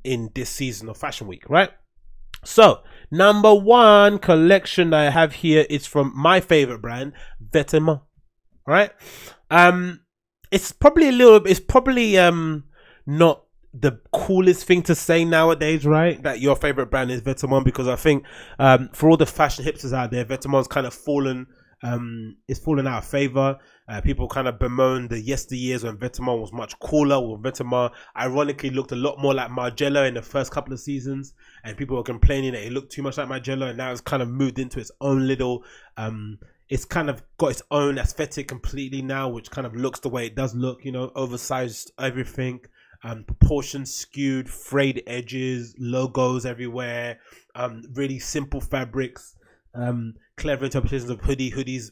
in this season of Fashion Week, right? So number one collection that I have here is from my favorite brand, Vetements, right? It's probably not the coolest thing to say nowadays, right? That your favorite brand is Vetements, because I think for all the fashion hipsters out there, Vetements kind of it's fallen out of favor. People kind of bemoan the yesteryears when Vetements was much cooler. When Vetements ironically looked a lot more like Margiela in the first couple of seasons, and people were complaining that it looked too much like Margiela, and now it's kind of moved into its own little it's kind of got its own aesthetic completely now, which kind of looks the way it does look, you know, oversized everything, proportions skewed, frayed edges, logos everywhere, really simple fabrics, clever interpretations of hoodies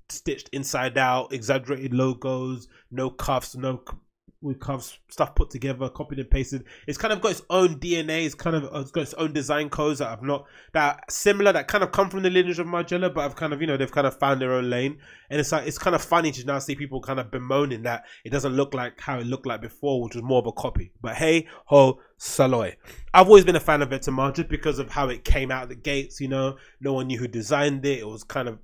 stitched inside out, exaggerated logos, no cuffs, with cuffs, stuff put together, copied and pasted. It's kind of got its own DNA. It's got its own design codes that that kind of come from the lineage of Margiela, but I've kind of, they've kind of found their own lane. And it's like, it's kind of funny to now see people kind of bemoaning that it doesn't look like how it looked like before, which was more of a copy. But hey ho saloy. I've always been a fan of Vetements just because of how it came out of the gates. No one knew who designed it. It was kind of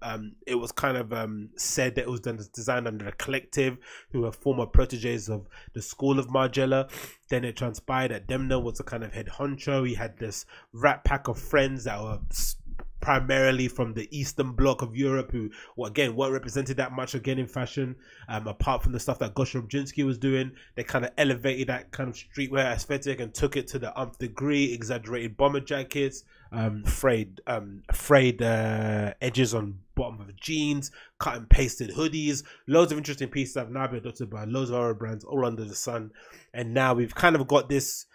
said that it was designed under a collective who were former proteges of the school of Margiela. Then it transpired that Demna was the kind of head honcho. He had this rat pack of friends that were primarily from the Eastern Bloc of Europe, who, well, again, weren't represented that much again in fashion, apart from the stuff that Gosha Rubczynski was doing. They kind of elevated that kind of streetwear aesthetic and took it to the nth degree. Exaggerated bomber jackets, frayed edges on bottom of jeans, cut and pasted hoodies, loads of interesting pieces that have now been adopted by loads of other brands all under the sun. And now we've kind of got this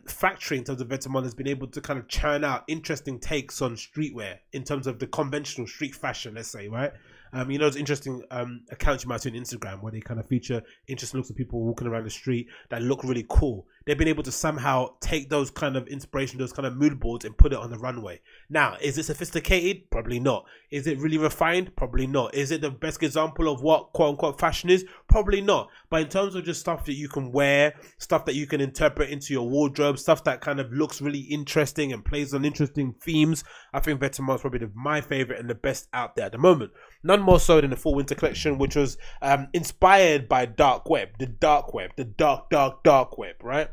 factory in terms of Vetements has been able to kind of churn out interesting takes on streetwear in terms of the conventional street fashion, let's say, right? Those interesting accounts you might see on Instagram where they kind of feature interesting looks of people walking around the street that look really cool. They've been able to somehow take those kind of inspiration, those kind of mood boards, and put it on the runway. Now, is it sophisticated? Probably not. Is it really refined? Probably not. Is it the best example of what quote-unquote fashion is? Probably not. But in terms of just stuff that you can wear, stuff that you can interpret into your wardrobe, stuff that kind of looks really interesting and plays on interesting themes, I think Vetements is probably my favorite and the best out there at the moment. None more so than the fall winter collection, which was inspired by dark web, the dark web, right?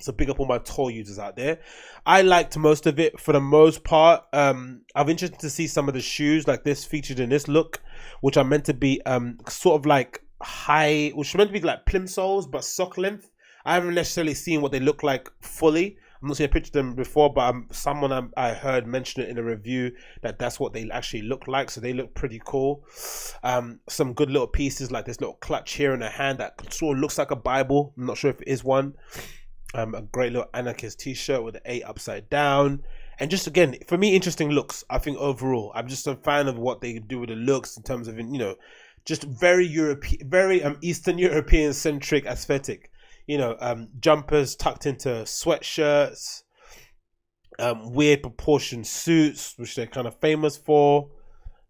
So big up all my toy users out there. I liked most of it for the most part. I'm interested to see some of the shoes like this featured in this look, which are meant to be sort of like high, which are meant to be like plimsolls but sock length. I haven't necessarily seen what they look like fully. I'm not seeing a picture of them before, but someone I heard mention it in a review that's what they actually look like. So they look pretty cool. Some good little pieces like this little clutch here in a hand that sort of looks like a Bible. I'm not sure if it is one. A great little anarchist t-shirt with the 8 upside down, and just again for me interesting looks. I think overall I'm just a fan of what they do with the looks in terms of just very European, very Eastern European centric aesthetic. Jumpers tucked into sweatshirts, weird proportioned suits, which they're kind of famous for.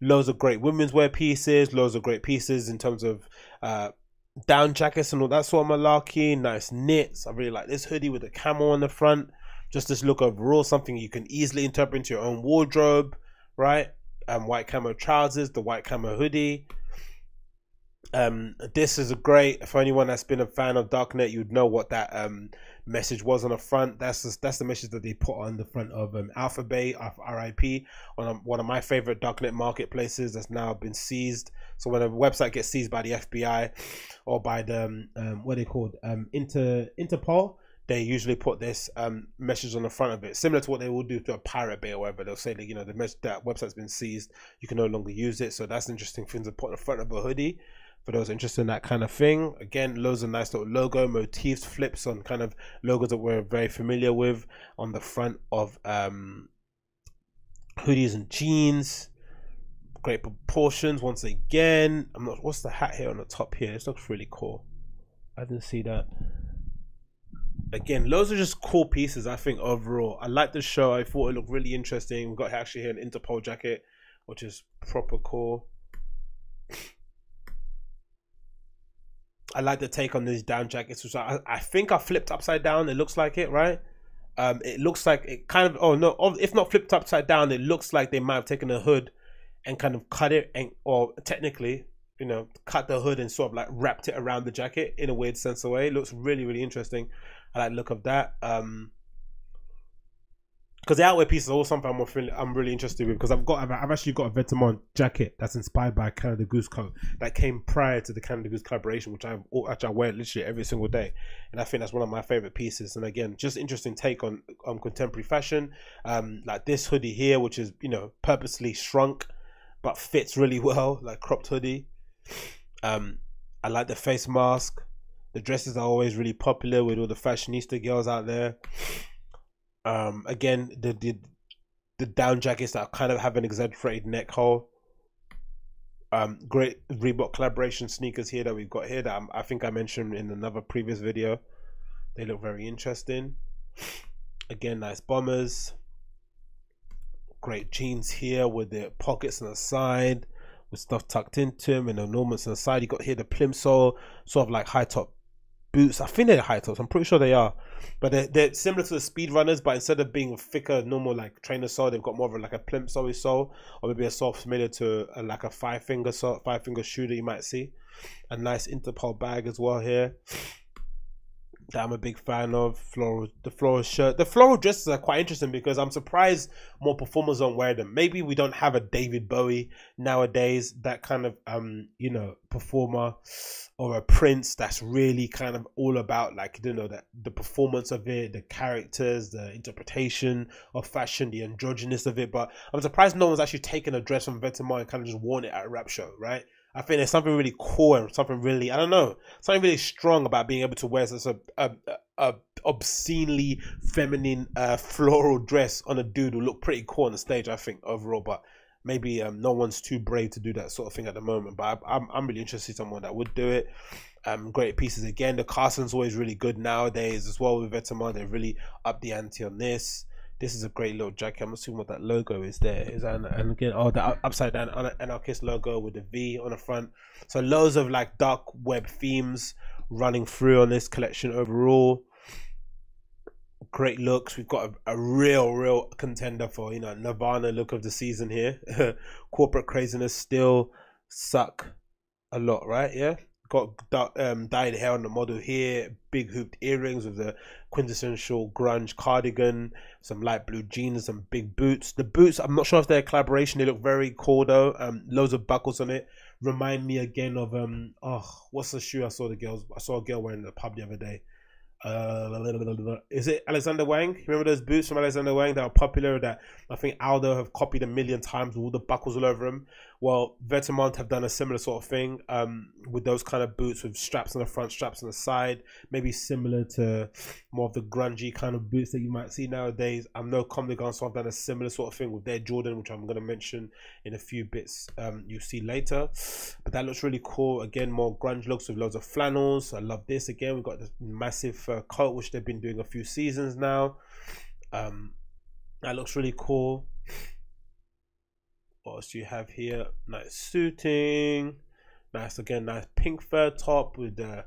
Loads of great women's wear pieces, loads of great pieces in terms of down jackets and all that sort of malarkey. Nice knits. I really like this hoodie with the camel on the front. Just this look overall, something you can easily interpret into your own wardrobe, right? White camo trousers, the white camo hoodie. This is a great, for anyone that's been a fan of Darknet, you'd know what that message was on the front. That's the message that they put on the front of Alpha Bay, RIP, on one of my favorite Darknet marketplaces that's now been seized. So when a website gets seized by the FBI or by the what are they called, Interpol, they usually put this message on the front of it, similar to what they will do to a Pirate Bay or whatever. They'll say that that website's been seized, you can no longer use it. So that's an interesting thing to put on the front of a hoodie for those interested in that kind of thing. Again, loads of nice little logo motifs, flips on kind of logos that we're very familiar with on the front of hoodies and jeans. Great proportions once again. I'm not, what's the hat here on the top here? This looks really cool. I didn't see that. Again, loads of just cool pieces. I think overall I like the show. I thought it looked really interesting. We've got actually here an Interpol jacket, which is proper cool. I like the take on these down jackets, which I think are flipped upside down. It looks like it, right? It looks like it kind of, oh no, if not flipped upside down, it looks like they might have taken a hood and kind of cut it, and or technically, you know, cut the hood and sort of like wrapped it around the jacket in a weird sense of way. It looks really, really interesting. I like the look of that. Because the outwear pieces are all something I'm really interested with, because I've actually got a Vetements jacket that's inspired by a Canada Goose coat that came prior to the Canada Goose collaboration, which I wear literally every single day, and I think that's one of my favorite pieces. And again, just interesting take on contemporary fashion, like this hoodie here, which is, you know, purposely shrunk but fits really well, like cropped hoodie. I like the face mask. The dresses are always really popular with all the fashionista girls out there. Again, the down jackets that kind of have an exaggerated neck hole. Great Reebok collaboration sneakers here that we've got here that I think I mentioned in another previous video. They look very interesting. Again, nice bombers. Great jeans here with the pockets on the side, with stuff tucked into them and ornaments on the side. You got here the plimsoll, sort of like high top boots. I think they're high tops, I'm pretty sure they are, but they're similar to the speed runners, but instead of being thicker normal like trainer sole, they've got more of a, like a plimsoll sole, or maybe a sole similar to like a five finger shoe that you might see. A nice Interpol bag as well here that I'm a big fan of. The floral shirt. The floral dresses are quite interesting because I'm surprised more performers don't wear them. Maybe we don't have a David Bowie nowadays, that kind of you know, performer, or a Prince that's really kind of all about, like, you know, the performance of it, the characters, the interpretation of fashion, the androgynous of it. But I'm surprised no one's actually taken a dress from Vetements and kind of just worn it at a rap show, right? I think there's something really cool and something really, I don't know, something really strong about being able to wear such a obscenely feminine floral dress on a dude who look pretty cool on the stage, I think, overall. But maybe no one's too brave to do that sort of thing at the moment. But I'm really interested in someone that would do it. Great pieces again. The Carson's always really good nowadays as well with Vetements. They really up the ante on this. This is a great little jacket. I'm assuming what that logo is there. Is that, and again, oh, the upside down anarchist logo with the V on the front. So loads of like dark web themes running through on this collection overall. Great looks. We've got a real contender for, you know, Nirvana look of the season here. Corporate craziness still suck a lot, right? Yeah. Got dyed hair on the model here, big hooped earrings with the quintessential grunge cardigan, some light blue jeans, some big boots. The boots, I'm not sure if they're a collaboration. They look very cool though. Loads of buckles on it. Remind me again of oh, what's the shoe I saw a girl wearing in the pub the other day. Is it Alexander Wang? Remember those boots from Alexander Wang that are popular, that I think Aldo have copied a million times with all the buckles all over them? Well, Vetements have done a similar sort of thing with those kind of boots with straps on the front, straps on the side, maybe similar to more of the grungy kind of boots that you might see nowadays. I know Comme des Garçons have done a similar sort of thing with their Jordan, which I'm going to mention in a few bits you see later. But that looks really cool. Again, more grunge looks with loads of flannels. I love this. Again, we've got this massive coat, which they've been doing a few seasons now. That looks really cool. What else do you have here? Nice suiting. Nice, again, nice pink fur top with the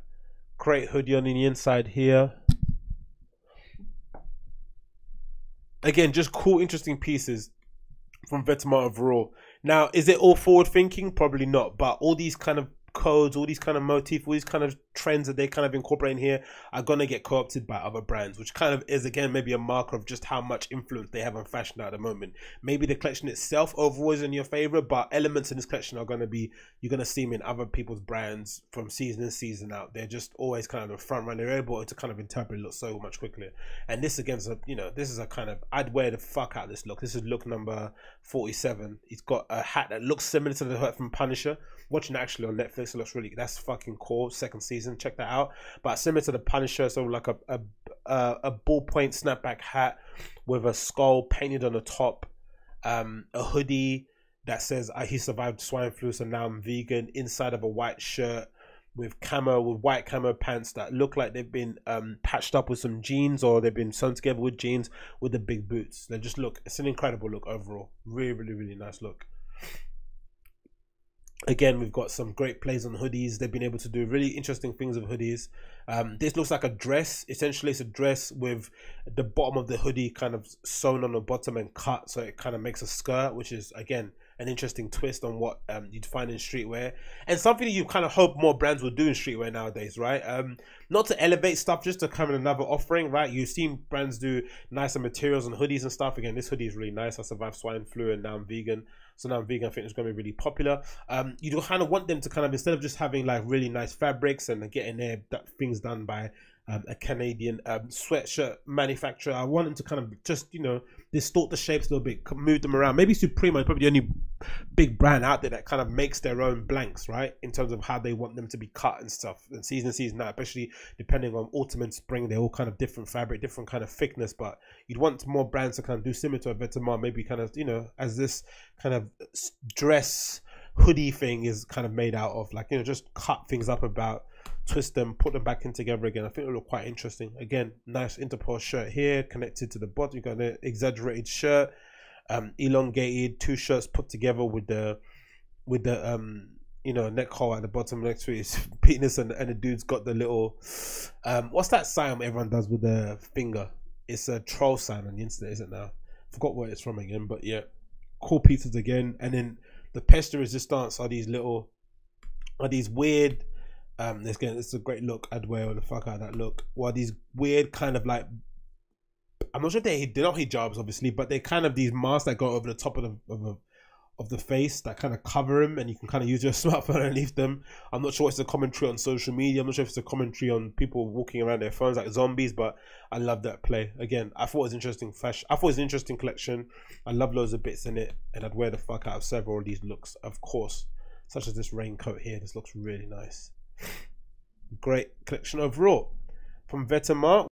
great hoodie on the inside here. Again, just cool, interesting pieces from Vetements overall. Now, is it all forward thinking? Probably not, but all these kind of codes, all these kind of motifs, all these kind of trends that they kind of incorporate in here are going to get co-opted by other brands, which kind of is, again, maybe a marker of just how much influence they have on fashion at the moment. Maybe the collection itself overall is in your favorite, but elements in this collection are going to be, you're going to see them in other people's brands from season in, season out. They're just always kind of the front runner. They're able to kind of interpret look so much quicker. And this, again, is a, you know, this is a kind of, I'd wear the fuck out of this look. This is look number 47. He's got a hat that looks similar to the hat from Punisher. Watching actually on Netflix, it looks really, that's fucking cool. Second season, check that out. But similar to the Punisher, so like a ballpoint snapback hat with a skull painted on the top, a hoodie that says he survived swine flu, so now I'm vegan, inside of a white shirt with white camo pants that look like they've been patched up with some jeans, or they've been sewn together with jeans, with the big boots. They just look, it's an incredible look overall. Really nice look. Again, we've got some great plays on hoodies. They've been able to do really interesting things with hoodies. This looks like a dress. Essentially, it's a dress with the bottom of the hoodie kind of sewn on the bottom and cut, so it kind of makes a skirt, which is, again, an interesting twist on what you'd find in streetwear, and something that you kind of hope more brands will do in streetwear nowadays, right? Not to elevate stuff, just to come in another offering, right? You've seen brands do nicer materials and hoodies and stuff. Again, this hoodie is really nice. I survived swine flu and now I'm vegan. So now I'm vegan, I think it's going to be really popular. You do kind of want them to kind of, instead of just having like really nice fabrics and getting their things done by a Canadian sweatshirt manufacturer, I want them to kind of just, you know, distort the shapes a little bit, move them around. Maybe Supreme is probably the only big brand out there that kind of makes their own blanks, right, in terms of how they want them to be cut and stuff. And season out, especially depending on autumn and spring, they're all kind of different fabric, different kind of thickness. But you'd want more brands to kind of do similar to a Vetements, maybe kind of, you know, as this kind of dress hoodie thing is kind of made out of, like, you know, just cut things up about, twist them, put them back in together again. I think it'll look quite interesting. Again, nice Interpol shirt here connected to the bottom. You got an exaggerated shirt, elongated, two shirts put together with the you know, neck hole at the bottom next to his penis, and the dude's got the little what's that sign everyone does with the finger? It's a troll sign on the internet, isn't it now? Forgot where it's from again, but yeah, cool pieces again. And then the peste resistance are these weird it's a great look. I'd wear the fuck out of that look. Well, these weird kind of like, I'm not sure they're not hijabs obviously, but they're kind of these masks that go over the top of the face that kind of cover them, and you can kind of use your smartphone underneath them. I'm not sure if it's a commentary on social media. I'm not sure if it's a commentary on people walking around their phones like zombies, but I love that play. Again, I thought it was interesting fashion. I thought it was an interesting collection. I love loads of bits in it, and I'd wear the fuck out of several of these looks, of course, such as this raincoat here. This looks really nice. Great collection overall from Vetements.